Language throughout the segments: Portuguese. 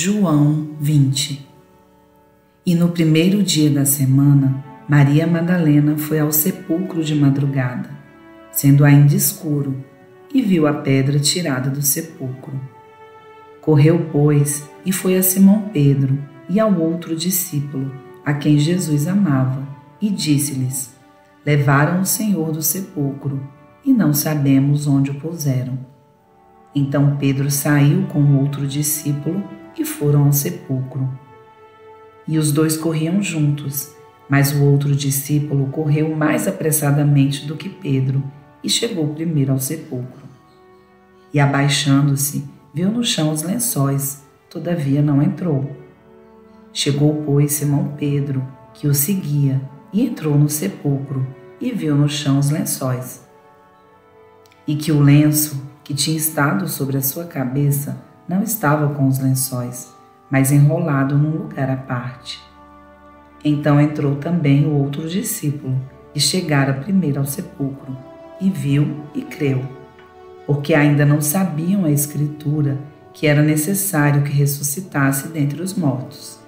João 20. E no primeiro dia da semana, Maria Madalena foi ao sepulcro de madrugada, sendo ainda escuro, e viu a pedra tirada do sepulcro. Correu, pois, e foi a Simão Pedro e ao outro discípulo, a quem Jesus amava, e disse-lhes: Levaram o Senhor do sepulcro, e não sabemos onde o puseram. Então Pedro saiu com o outro discípulo e foram ao sepulcro. E os dois corriam juntos, mas o outro discípulo correu mais apressadamente do que Pedro e chegou primeiro ao sepulcro. E abaixando-se, viu no chão os lençóis, todavia não entrou. Chegou, pois, Simão Pedro, que o seguia, e entrou no sepulcro e viu no chão os lençóis. E que o lenço que tinha estado sobre a sua cabeça não estava com os lençóis, mas enrolado num lugar à parte. Então entrou também o outro discípulo, e chegara primeiro ao sepulcro, e viu e creu, porque ainda não sabiam a Escritura que era necessário que ressuscitasse dentre os mortos.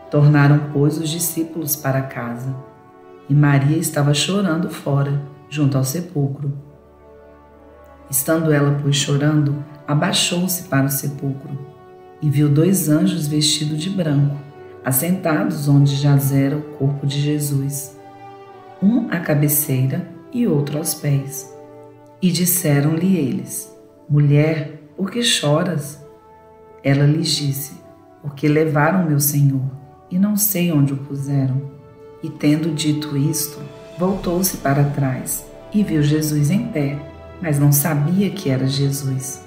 Tornaram, pois, os discípulos para casa, e Maria estava chorando fora, junto ao sepulcro. Estando ela, pois, chorando, abaixou-se para o sepulcro, e viu dois anjos vestidos de branco, assentados onde jazera o corpo de Jesus, um à cabeceira e outro aos pés. E disseram-lhe eles: Mulher, por que choras? Ela lhes disse: Porque levaram meu Senhor, e não sei onde o puseram. E tendo dito isto, voltou-se para trás, e viu Jesus em pé, mas não sabia que era Jesus.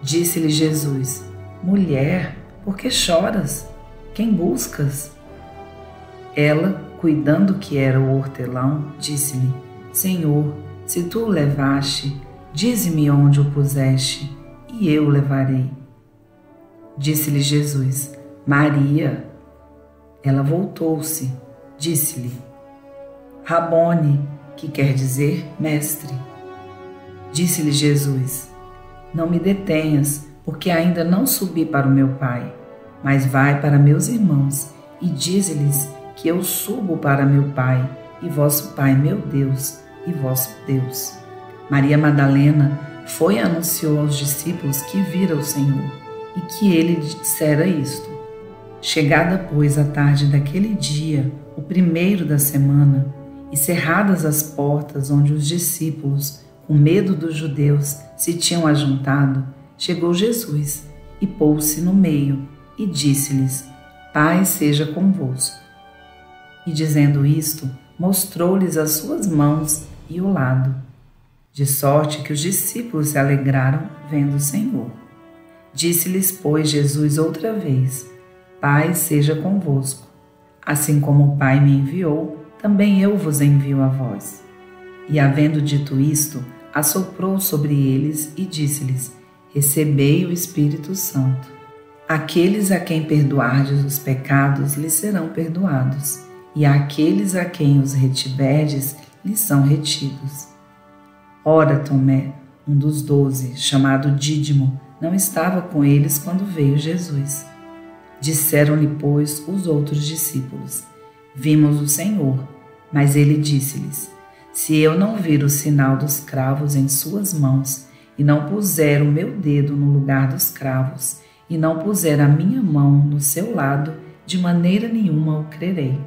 Disse-lhe Jesus: Mulher, por que choras? Quem buscas? Ela, cuidando que era o hortelão, disse-lhe: Senhor, se tu o levaste, dize-me onde o puseste, e eu o levarei. Disse-lhe Jesus: Maria. Ela voltou-se, disse-lhe: Rabone, que quer dizer mestre. Disse-lhe Jesus: Não me detenhas, porque ainda não subi para o meu Pai, mas vai para meus irmãos e dize-lhes que eu subo para meu Pai e vosso Pai, meu Deus, e vosso Deus. Maria Madalena foi e anunciou aos discípulos que vira o Senhor e que ele dissera isto. Chegada, pois, a tarde daquele dia, o primeiro da semana, e cerradas as portas onde os discípulos, com medo dos judeus, se tinham ajuntado, chegou Jesus e pôs-se no meio e disse-lhes: Paz seja convosco. E dizendo isto, mostrou-lhes as suas mãos e o lado, de sorte que os discípulos se alegraram vendo o Senhor. Disse-lhes, pois, Jesus outra vez: Paz seja convosco. Assim como o Pai me enviou, também eu vos envio a vós. E havendo dito isto, assoprou sobre eles e disse-lhes: Recebei o Espírito Santo. Aqueles a quem perdoardes os pecados lhes serão perdoados, e àqueles a quem os retiverdes lhes são retidos. Ora, Tomé, um dos 12, chamado Dídimo, não estava com eles quando veio Jesus. Disseram-lhe, pois, os outros discípulos: Vimos o Senhor. Mas ele disse-lhes: Se eu não vir o sinal dos cravos em suas mãos, e não puser o meu dedo no lugar dos cravos, e não puser a minha mão no seu lado, de maneira nenhuma o crerei.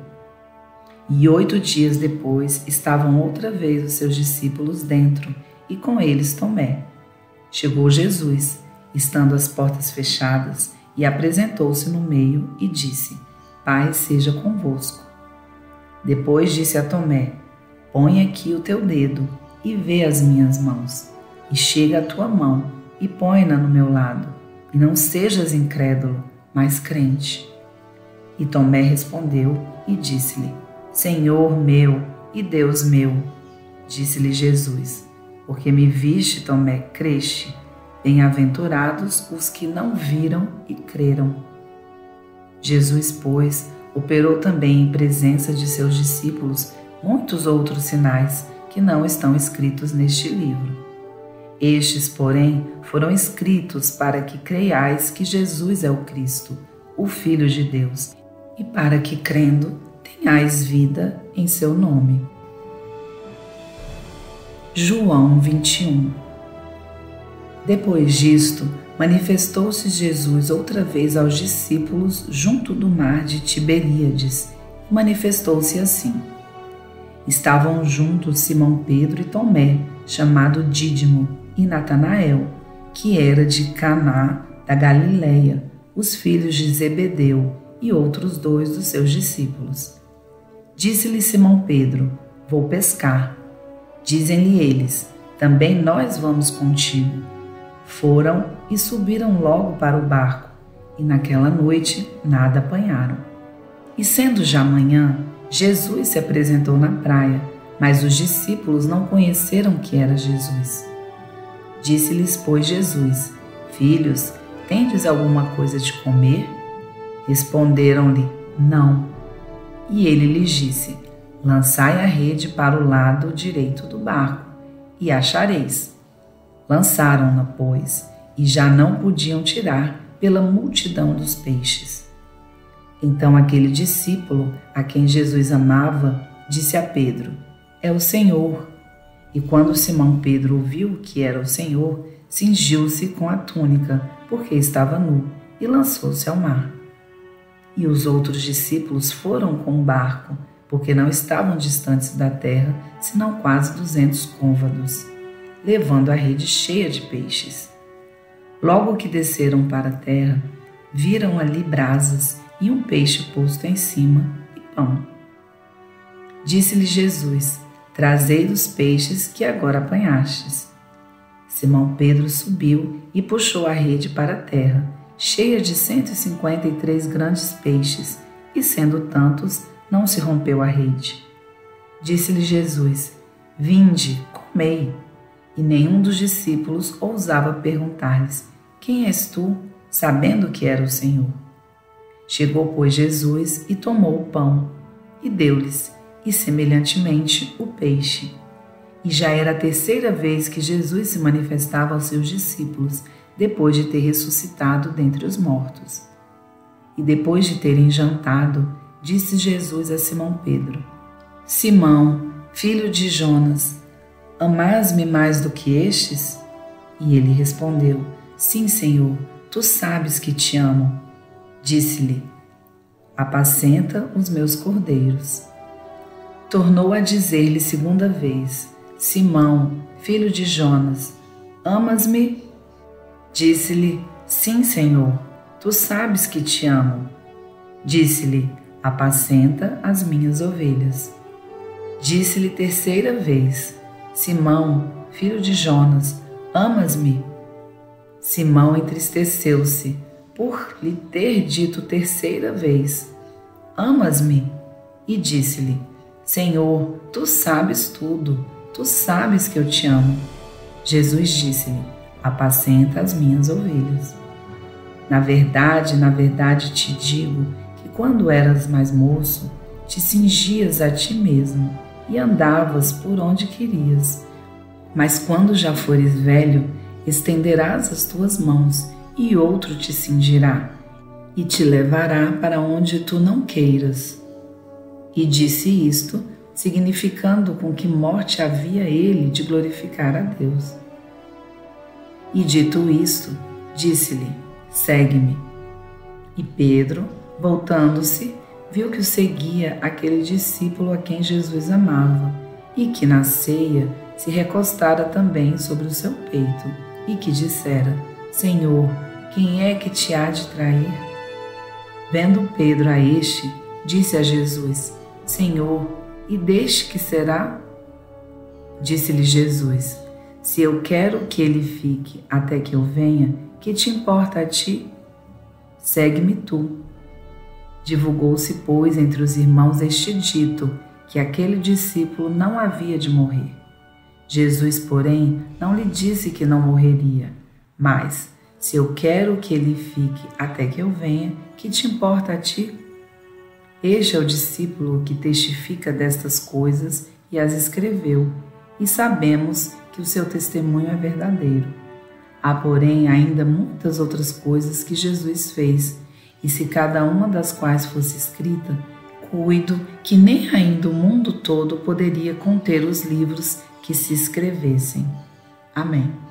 E 8 dias depois estavam outra vez os seus discípulos dentro, e com eles Tomé. Chegou Jesus, estando as portas fechadas, e apresentou-se no meio e disse: Paz seja convosco. Depois disse a Tomé: Põe aqui o teu dedo e vê as minhas mãos, e chega a tua mão e põe-na no meu lado, e não sejas incrédulo, mas crente. E Tomé respondeu e disse-lhe: Senhor meu e Deus meu. Disse-lhe Jesus: Porque me viste, Tomé, creste. Bem-aventurados os que não viram e creram. Jesus, pois, operou também em presença de seus discípulos muitos outros sinais que não estão escritos neste livro. Estes, porém, foram escritos para que creiais que Jesus é o Cristo, o Filho de Deus, e para que, crendo, tenhais vida em seu nome. João 21. Depois disto, manifestou-se Jesus outra vez aos discípulos junto do mar de Tiberíades, e manifestou-se assim. Estavam juntos Simão Pedro e Tomé, chamado Dídimo, e Natanael, que era de Caná da Galileia, os filhos de Zebedeu, e outros 2 dos seus discípulos. Disse-lhe Simão Pedro: Vou pescar. Dizem-lhe eles: Também nós vamos contigo. Foram e subiram logo para o barco, e naquela noite nada apanharam. E sendo já manhã, Jesus se apresentou na praia, mas os discípulos não conheceram que era Jesus. Disse-lhes, pois, Jesus: Filhos, tendes alguma coisa de comer? Responderam-lhe: Não. E ele lhes disse: Lançai a rede para o lado direito do barco, e achareis. Lançaram-na, pois, e já não podiam tirar pela multidão dos peixes. Então aquele discípulo, a quem Jesus amava, disse a Pedro: É o Senhor. E quando Simão Pedro ouviu que era o Senhor, cingiu-se com a túnica, porque estava nu, e lançou-se ao mar. E os outros discípulos foram com o barco, porque não estavam distantes da terra, senão quase 200 côvados, levando a rede cheia de peixes. Logo que desceram para a terra, viram ali brasas e um peixe posto em cima e pão. Disse-lhe Jesus: Trazei dos peixes que agora apanhastes. Simão Pedro subiu e puxou a rede para a terra, cheia de 153 grandes peixes, e sendo tantos, não se rompeu a rede. Disse-lhe Jesus: Vinde, comei. E nenhum dos discípulos ousava perguntar-lhes: Quem és tu? Sabendo que era o Senhor. Chegou, pois, Jesus e tomou o pão, e deu-lhes, e semelhantemente o peixe. E já era a terceira vez que Jesus se manifestava aos seus discípulos, depois de ter ressuscitado dentre os mortos. E depois de terem jantado, disse Jesus a Simão Pedro: Simão, filho de Jonas, amás-me mais do que estes? E ele respondeu: Sim, Senhor, tu sabes que te amo. Disse-lhe: Apacenta os meus cordeiros. Tornou a dizer-lhe segunda vez: Simão, filho de Jonas, amas-me? Disse-lhe: Sim, Senhor, tu sabes que te amo. Disse-lhe: Apacenta as minhas ovelhas. Disse-lhe terceira vez: Simão, filho de Jonas, amas-me? Simão entristeceu-se por lhe ter dito terceira vez: Amas-me? E disse-lhe: Senhor, tu sabes tudo, tu sabes que eu te amo. Jesus disse-lhe: Apacenta as minhas ovelhas. Na verdade te digo que quando eras mais moço, te cingias a ti mesmo e andavas por onde querias. Mas quando já fores velho, estenderás as tuas mãos e outro te cingirá e te levará para onde tu não queiras. E disse isto, significando com que morte havia ele de glorificar a Deus. E dito isto, disse-lhe: Segue-me. E Pedro, voltando-se, viu que o seguia aquele discípulo a quem Jesus amava, e que na ceia se recostara também sobre o seu peito, e que dissera: Senhor, quem é que te há de trair? Vendo Pedro a este, disse a Jesus: Senhor, e deste que será? Disse-lhe Jesus: Se eu quero que ele fique até que eu venha, que te importa a ti? Segue-me tu. Divulgou-se, pois, entre os irmãos este dito, que aquele discípulo não havia de morrer. Jesus, porém, não lhe disse que não morreria, mas: Se eu quero que ele fique até que eu venha, que te importa a ti? Este é o discípulo que testifica destas coisas e as escreveu, e sabemos que o seu testemunho é verdadeiro. Há, porém, ainda muitas outras coisas que Jesus fez, e se cada uma das quais fosse escrita, cuido que nem ainda o mundo todo poderia conter os livros que se escrevessem. Amém.